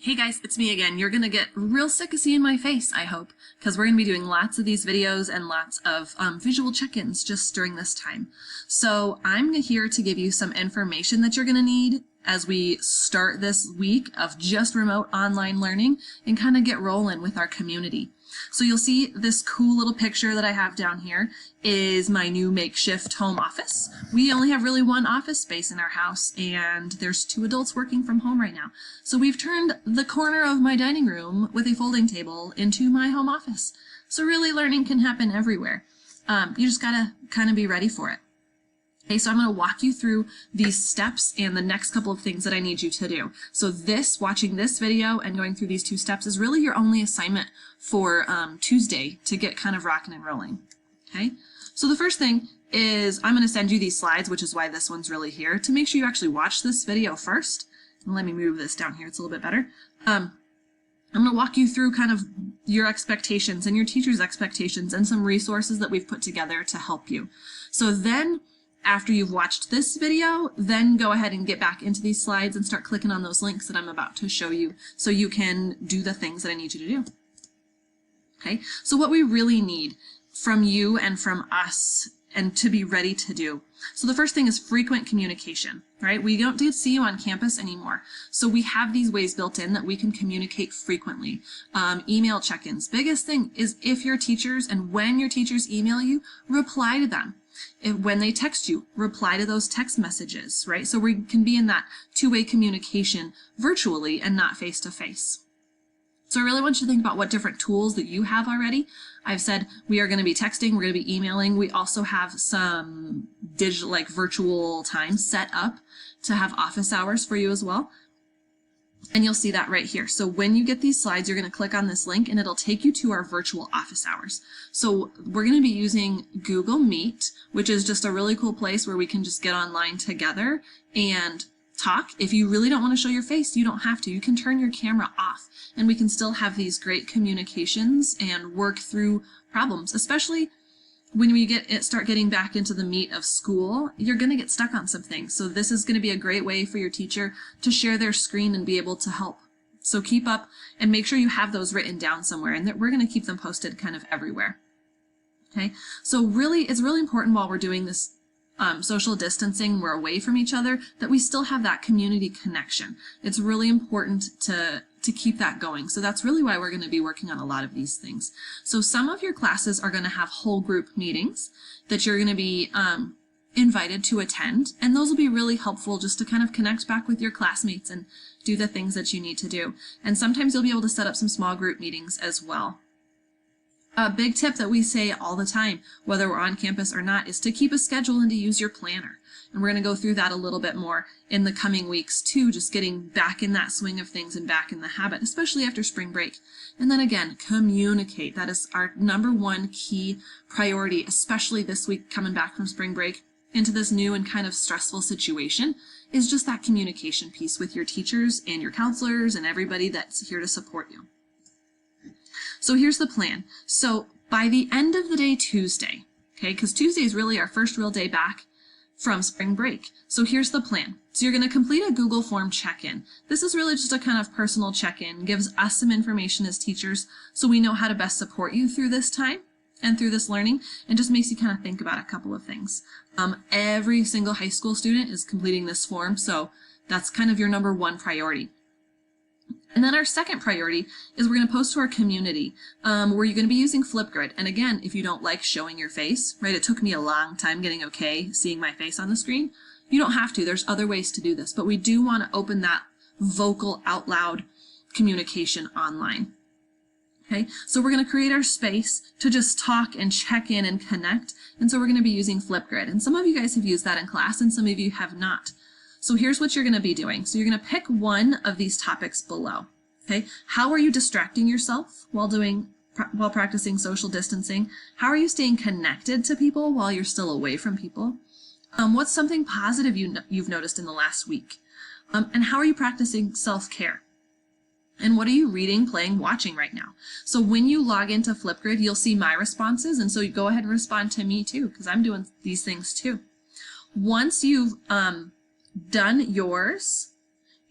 Hey guys, it's me again. You're gonna get real sick of seeing my face, I hope, because we're gonna be doing lots of these videos and lots of visual check-ins just during this time. So I'm here to give you some information that you're gonna need as we start this week of just remote online learning and kind of get rolling with our community. So you'll see this cool little picture that I have down here is my new makeshift home office. We only have really one office space in our house and there's 2 adults working from home right now. So we've turned the corner of my dining room with a folding table into my home office. So really learning can happen everywhere. You just gotta kind of be ready for it. Okay, so I'm going to walk you through these steps and the next couple of things that I need you to do. So watching this video and going through these 2 steps is really your only assignment for Tuesday to get kind of rocking and rolling. Okay, so the first thing is I'm going to send you these slides, which is why this one's really here, to make sure you actually watch this video first. And let me move this down here, it's a little bit better. I'm going to walk you through kind of your expectations and your teacher's expectations and some resources that we've put together to help you. So then, after you've watched this video, then go ahead and get back into these slides and start clicking on those links that I'm about to show you so you can do the things that I need you to do. Okay, so what we really need from you and from us and to be ready to do. So the first thing is frequent communication, right? We don't get to see you on campus anymore. So we have these ways built in that we can communicate frequently. Email check-ins. Biggest thing is if your teachers and when your teachers email you, reply to them. When they text you, reply to those text messages, right? So we can be in that two-way communication virtually and not face-to-face. So I really want you to think about what different tools that you have already. I've said we are going to be texting, we're going to be emailing. We also have some digital, like virtual time set up to have office hours for you as well. And you'll see that right here. So when you get these slides, you're going to click on this link and it'll take you to our virtual office hours. So we're going to be using Google Meet, which is just a really cool place where we can just get online together and talk. If you really don't want to show your face, you don't have to. You can turn your camera off and we can still have these great communications and work through problems, especially when we start getting back into the meat of school. You're going to get stuck on some things. So this is going to be a great way for your teacher to share their screen and be able to help. So keep up and make sure you have those written down somewhere, and that we're going to keep them posted kind of everywhere. Okay, so really, it's really important while we're doing this social distancing, we're away from each other, that we still have that community connection. It's really important to keep that going. So that's really why we're going to be working on a lot of these things. So some of your classes are going to have whole group meetings that you're going to be invited to attend, and those will be really helpful just to kind of connect back with your classmates and do the things that you need to do. And sometimes you'll be able to set up some small group meetings as well. A big tip that we say all the time, whether we're on campus or not, is to keep a schedule and to use your planner. And we're going to go through that a little bit more in the coming weeks too, just getting back in that swing of things and back in the habit, especially after spring break. And then again, communicate. That is our #1 key priority, especially this week coming back from spring break into this new and kind of stressful situation, is just that communication piece with your teachers and your counselors and everybody that's here to support you. So here's the plan. So by the end of the day Tuesday, okay, because Tuesday is really our first real day back from spring break. So here's the plan. So you're going to complete a Google form check-in. This is really just a kind of personal check-in, gives us some information as teachers so we know how to best support you through this time and through this learning, and just makes you kind of think about a couple of things. Every single high school student is completing this form, so that's kind of your #1 priority. And then our second priority is we're going to post to our community where you're going to be using Flipgrid. And again, if you don't like showing your face, right, it took me a long time getting okay seeing my face on the screen. You don't have to. There's other ways to do this, but we do want to open that vocal out loud communication online. Okay, so we're going to create our space to just talk and check in and connect. And so we're going to be using Flipgrid. And some of you guys have used that in class and some of you have not. So here's what you're going to be doing. So you're going to pick one of these topics below. Okay, how are you distracting yourself while practicing social distancing? How are you staying connected to people while you're still away from people? What's something positive you've noticed in the last week? And how are you practicing self-care? And what are you reading, playing, watching right now? So when you log into Flipgrid, you'll see my responses, and so you go ahead and respond to me too, because I'm doing these things too. Once you've done yours,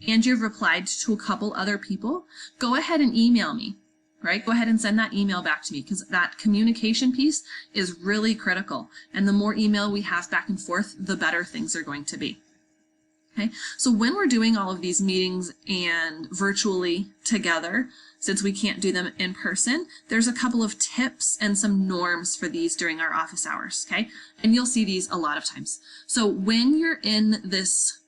and you've replied to a couple other people, go ahead and email me, right? Go ahead and send that email back to me, because that communication piece is really critical. And the more email we have back and forth, the better things are going to be. Okay, so when we're doing all of these meetings and virtually together, since we can't do them in person, there's a couple of tips and some norms for these during our office hours, okay? And you'll see these a lot of times. So when you're in this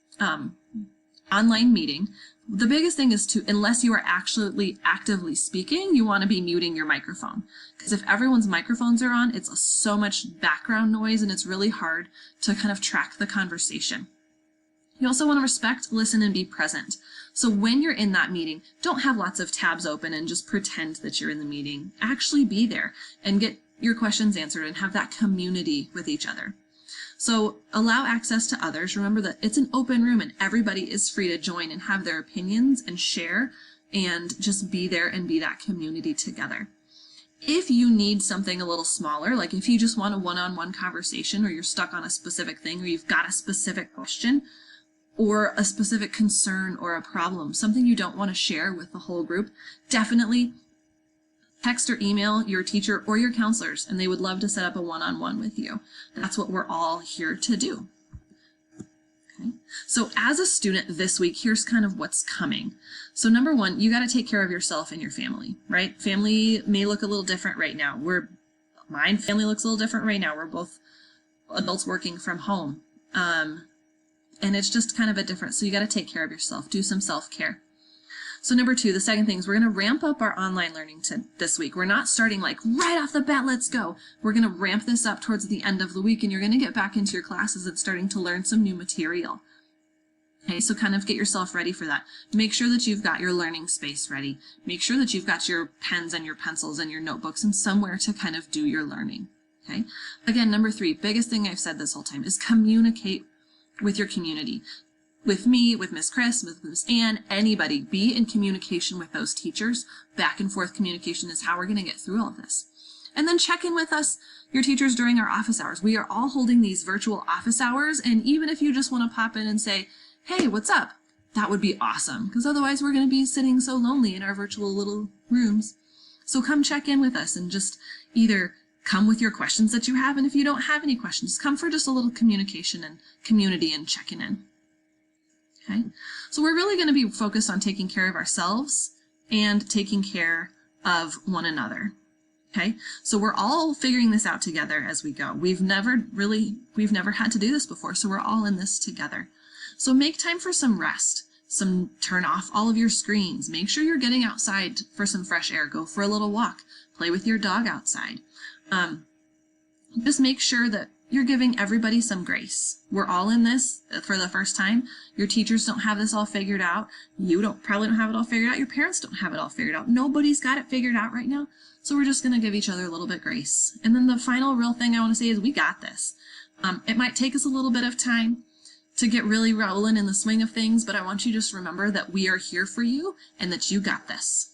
online meeting, the biggest thing is to, unless you are actually actively speaking, you want to be muting your microphone. Because if everyone's microphones are on, it's so much background noise and it's really hard to kind of track the conversation. You also want to respect, listen, and be present. So when you're in that meeting, don't have lots of tabs open and just pretend that you're in the meeting. Actually be there and get your questions answered and have that community with each other. So allow access to others. Remember that it's an open room and everybody is free to join and have their opinions and share and just be there and be that community together. If you need something a little smaller, like if you just want a one-on-one conversation, or you're stuck on a specific thing, or you've got a specific question, or a specific concern or a problem, something you don't want to share with the whole group, definitely text or email your teacher or your counselors, and they would love to set up a one-on-one with you. That's what we're all here to do. Okay. So as a student this week, here's kind of what's coming. So number one, you got to take care of yourself and your family, right? Family may look a little different right now. My family looks a little different right now. We're both adults working from home. And it's just kind of a difference. So you got to take care of yourself, do some self-care. So number two, the second thing is we're going to ramp up our online learning this week. We're not starting like right off the bat, let's go. We're going to ramp this up towards the end of the week, and you're going to get back into your classes and starting to learn some new material. Okay, so kind of get yourself ready for that. Make sure that you've got your learning space ready. Make sure that you've got your pens and your pencils and your notebooks and somewhere to kind of do your learning. Okay. Again, number three, biggest thing I've said this whole time is communicate with your community. With me, with Miss Chris, with Miss Ann, anybody, be in communication with those teachers. Back and forth communication is how we're going to get through all of this. And then check in with us, your teachers, during our office hours. We are all holding these virtual office hours, and even if you just want to pop in and say, hey, what's up? That would be awesome, because otherwise we're going to be sitting so lonely in our virtual little rooms. So come check in with us and just either come with your questions that you have, and if you don't have any questions, come for just a little communication and community and checking in. Okay, so we're really going to be focused on taking care of ourselves and taking care of one another. Okay, so we're all figuring this out together as we go. We've never had to do this before, so we're all in this together. So make time for some rest. Turn off all of your screens. Make sure you're getting outside for some fresh air. Go for a little walk. Play with your dog outside. Just make sure that you're giving everybody some grace. We're all in this for the first time. Your teachers don't have this all figured out. You probably don't have it all figured out. Your parents don't have it all figured out. Nobody's got it figured out right now. So we're just going to give each other a little bit grace. And then the final real thing I want to say is we got this. It might take us a little bit of time to get really rolling in the swing of things, but I want you to just remember that we are here for you and that you got this.